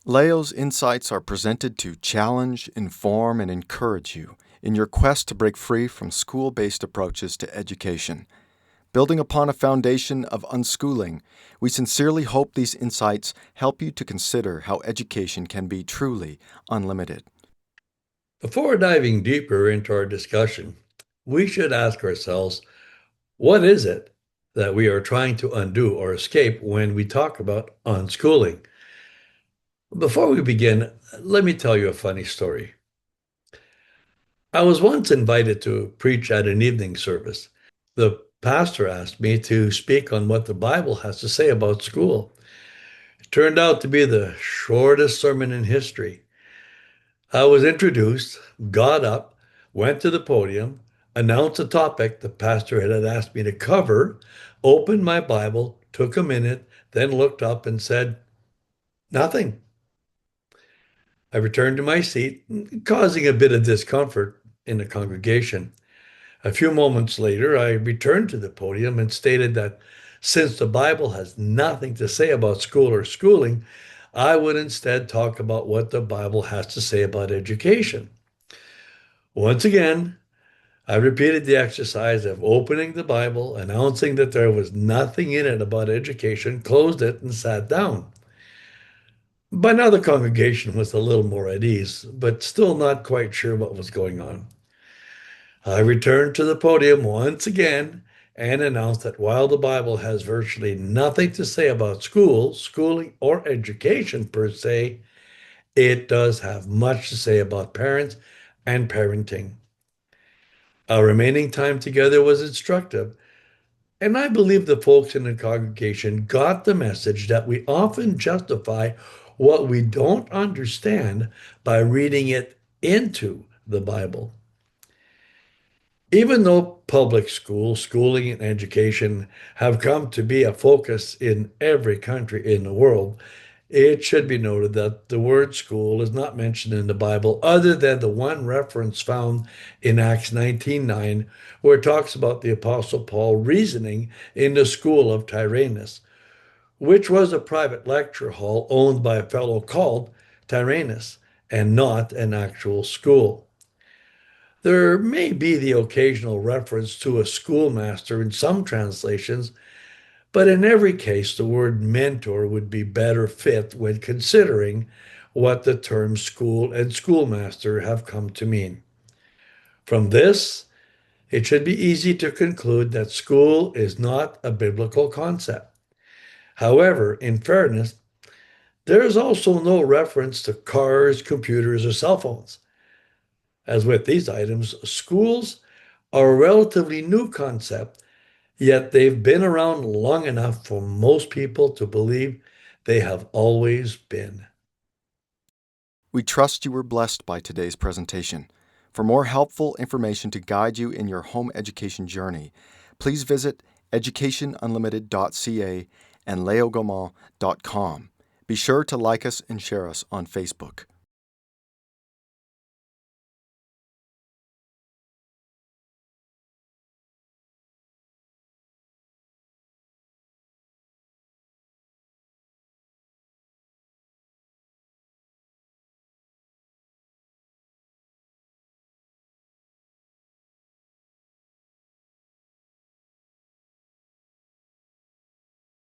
Leo's insights are presented to challenge, inform, and encourage you in your quest to break free from school-based approaches to education. Building upon a foundation of unschooling, we sincerely hope these insights help you to consider how education can be truly unlimited. Before diving deeper into our discussion, we should ask ourselves, what is it that we are trying to undo or escape when we talk about unschooling? Before we begin, let me tell you a funny story. I was once invited to preach at an evening service. The pastor asked me to speak on what the Bible has to say about school. It turned out to be the shortest sermon in history. I was introduced, got up, went to the podium, announced a topic the pastor had asked me to cover, opened my Bible, took a minute, then looked up and said, "Nothing." I returned to my seat, causing a bit of discomfort in the congregation. A few moments later, I returned to the podium and stated that since the Bible has nothing to say about school or schooling, I would instead talk about what the Bible has to say about education. Once again, I repeated the exercise of opening the Bible, announcing that there was nothing in it about education, closed it, and sat down. By now, the congregation was a little more at ease, but still not quite sure what was going on. I returned to the podium once again and announced that while the Bible has virtually nothing to say about school, schooling, or education per se, it does have much to say about parents and parenting. Our remaining time together was instructive, and I believe the folks in the congregation got the message that we often justify what we don't understand by reading it into the Bible. Even though public school, schooling, and education have come to be a focus in every country in the world, it should be noted that the word school is not mentioned in the Bible other than the one reference found in Acts 19:9, where it talks about the Apostle Paul reasoning in the school of Tyrannus, which was a private lecture hall owned by a fellow called Tyrannus and not an actual school. There may be the occasional reference to a schoolmaster in some translations, but in every case, the word mentor would be better fit when considering what the terms school and schoolmaster have come to mean. From this, it should be easy to conclude that school is not a biblical concept. However, in fairness, there is also no reference to cars, computers, or cell phones. As with these items, schools are a relatively new concept, yet they've been around long enough for most people to believe they have always been. We trust you were blessed by today's presentation. For more helpful information to guide you in your home education journey, please visit educationunlimited.ca and leogaumont.com. Be sure to like us and share us on Facebook.